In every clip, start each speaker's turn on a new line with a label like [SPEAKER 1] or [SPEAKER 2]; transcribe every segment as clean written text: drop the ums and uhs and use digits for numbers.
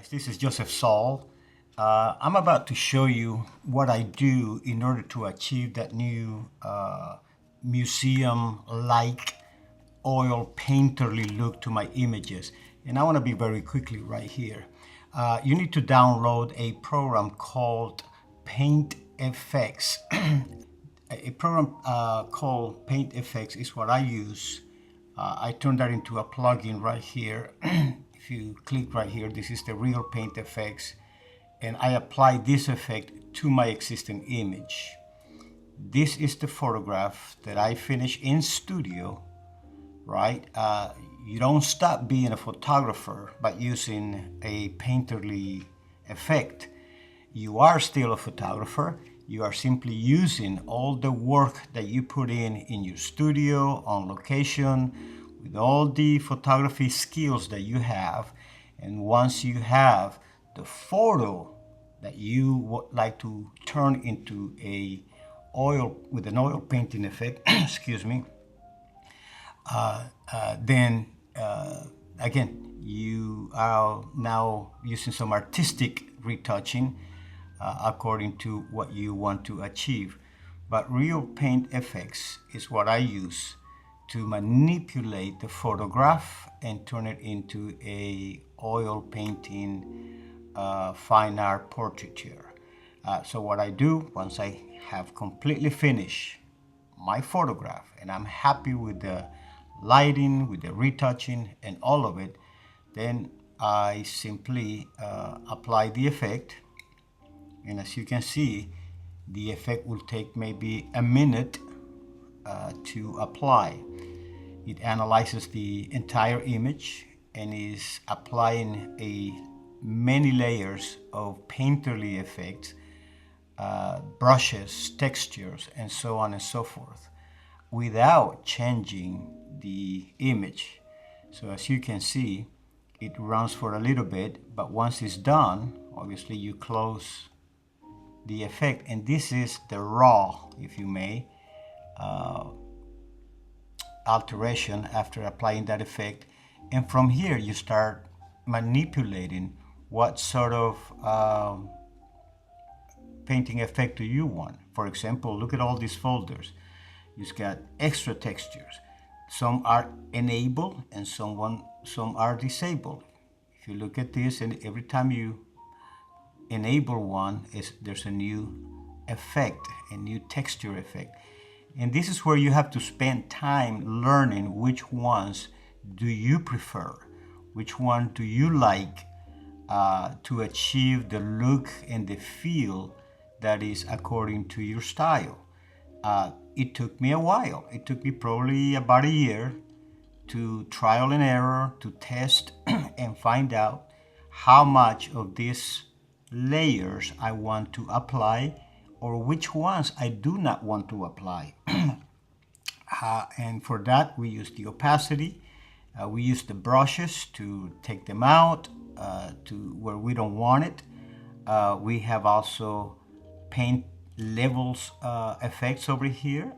[SPEAKER 1] guys, this is Joseph Saul. I'm about to show you what I do in order to achieve that new museum-like oil painterly look to my images. And I want to be very quickly right here. You need to download a program called Paint FX. A program called Paint FX is what I use. I turn that into a plugin right here. If you click right here, this is the real Paint FX, and I apply this effect to my existing image. This is the photograph that I finished in studio, right? You don't stop being a photographer by using a painterly effect. You are still a photographer. You are simply using all the work that you put in your studio, on location, with all the photography skills that you have. And once you have the photo that you would like to turn into a oil with an oil painting effect, excuse me, then again, you are now using some artistic retouching according to what you want to achieve. But real Paint FX is what I use to manipulate the photograph and turn it into a oil painting fine art portraiture. So what I do, once I have completely finished my photograph and I'm happy with the lighting, with the retouching and all of it, then I simply apply the effect. And as you can see, the effect will take maybe a minute to apply. It analyzes the entire image and is applying many layers of painterly effects, brushes, textures, and so on and so forth, without changing the image. So as you can see, it runs for a little bit, but once it's done, obviously you close the effect, and this is the raw, if you may, alteration after applying that effect. And from here you start manipulating what sort of painting effect do you want. For example, look at all these folders. You've got extra textures. Some are enabled and some are disabled. If you look at this, and every time you enable one, there's a new effect, a new texture effect. And this is where you have to spend time learning which ones do you prefer, which one do you like to achieve the look and the feel that is according to your style. It took me a while. It took me probably about a year to trial and error, to test and find out how much of these layers I want to apply or which ones I do not want to apply. And for that, we use the opacity. We use the brushes to take them out to where we don't want it. We have also paint levels effects over here.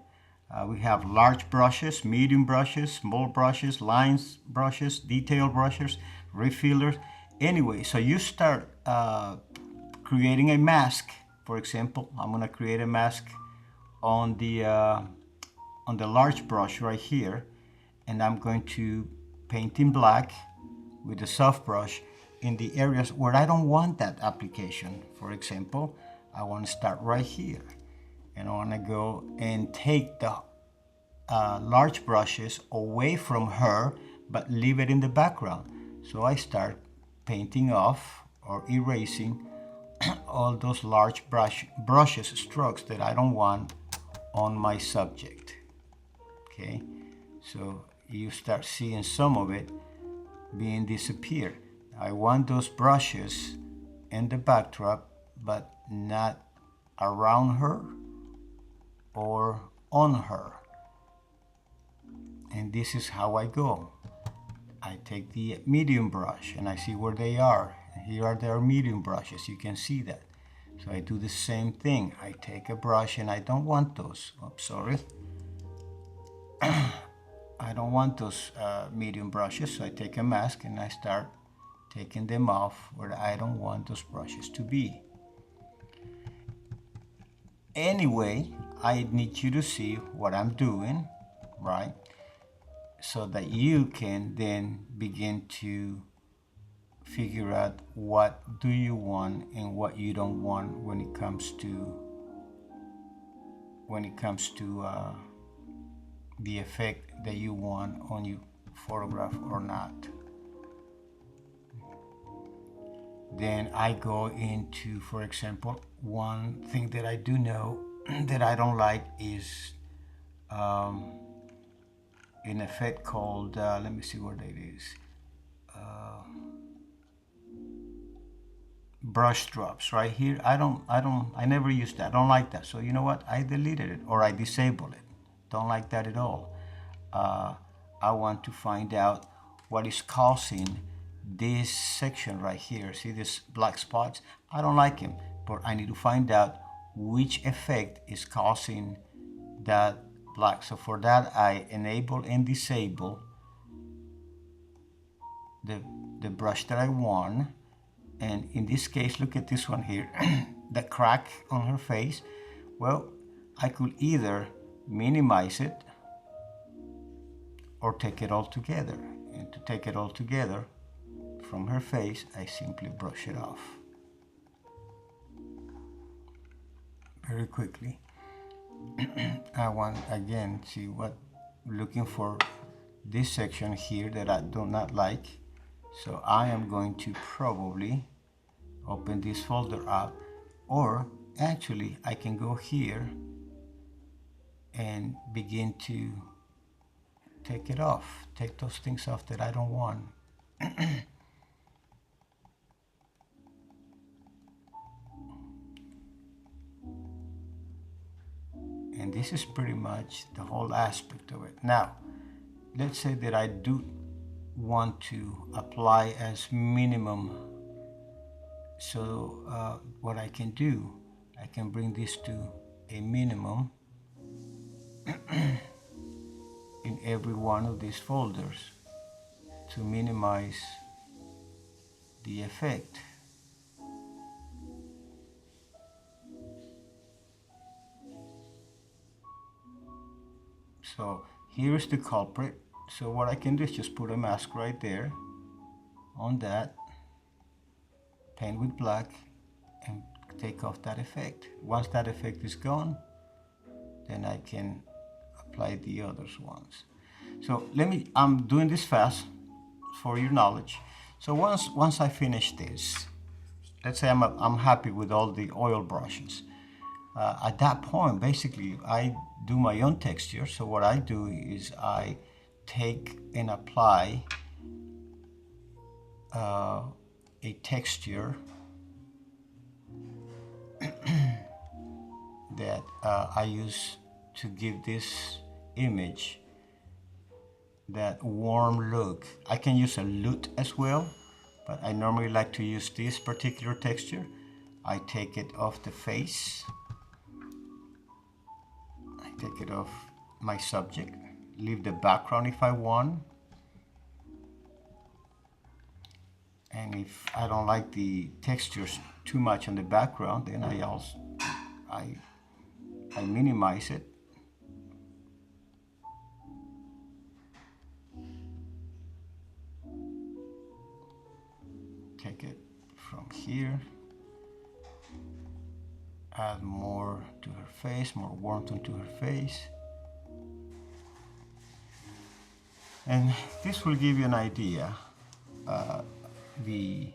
[SPEAKER 1] We have large brushes, medium brushes, small brushes, lines brushes, detail brushes, refillers. Anyway, so you start creating a mask. For example, I'm going to create a mask on the large brush right here, and I'm going to paint in black with the soft brush in the areas where I don't want that application. For example, I want to start right here, and I want to go and take the large brushes away from her, but leave it in the background. So I start painting off or erasing all those large brushes, strokes that I don't want on my subject. Okay, so you start seeing some of it being disappeared. I want those brushes in the backdrop, but not around her or on her. And this is how I go. I take the medium brush and I see where they are. Here are their medium brushes, you can see that. So I do the same thing. I take a brush and I don't want those. Oops, sorry. I don't want those medium brushes, so I take a mask and I start taking them off where I don't want those brushes to be. Anyway, I need you to see what I'm doing, right? So that you can then begin to figure out what do you want and what you don't want when it comes to the effect that you want on your photograph or not. Then I go into, for example, one thing that I do know that I don't like is an effect called, let me see what it is, brush drops right here. I never use that. I don't like that. So you know what? I deleted it or I disable it. Don't like that at all. I want to find out what is causing this section right here. See these black spots? I don't like them, but I need to find out which effect is causing that black. So for that, I enable and disable the brush that I want. And in this case, look at this one here, the crack on her face. Well, I could either minimize it or take it all together. And to take it all together from her face, I simply brush it off very quickly. I want, again, see what, looking for this section here that I do not like. So I am going to probably open this folder up, or actually I can go here and begin to take it off, take those things off that I don't want. And this is pretty much the whole aspect of it. Now, let's say that I do want to apply as minimum. So what I can do, I can bring this to a minimum in every one of these folders to minimize the effect. So here's the culprit. So what I can do is just put a mask right there on that, paint with black, and take off that effect. Once that effect is gone, then I can apply the other ones. So I'm doing this fast for your knowledge. So once I finish this, let's say I'm happy with all the oil brushes. At that point, basically, I do my own texture. So what I do is I take and apply a texture that I use to give this image that warm look. I can use a LUT as well, but I normally like to use this particular texture. I take it off the face. I take it off my subject. Leave the background if I want. And if I don't like the textures too much on the background, then I minimize it. Take it from here. Add more to her face, more warmth onto her face. And this will give you an idea. The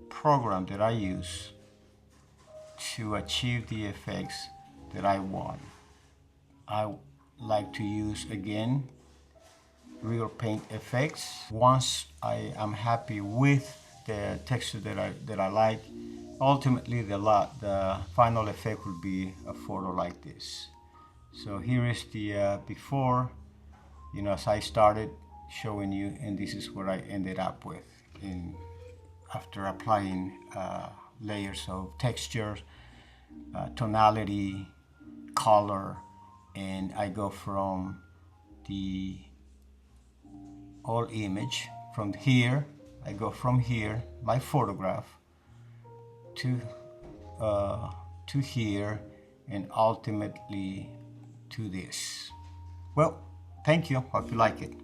[SPEAKER 1] program that I use to achieve the effects that I want. I like to use, again, Real Paint Effects. Once I am happy with the texture that I like, ultimately the final effect will be a photo like this. So here is the before, as I started showing you, and this is what I ended up with after applying layers of textures, tonality, color, and I go from the all image. From here, I go from here, my photograph, to here, and ultimately to this. Well, thank you. Hope you like it.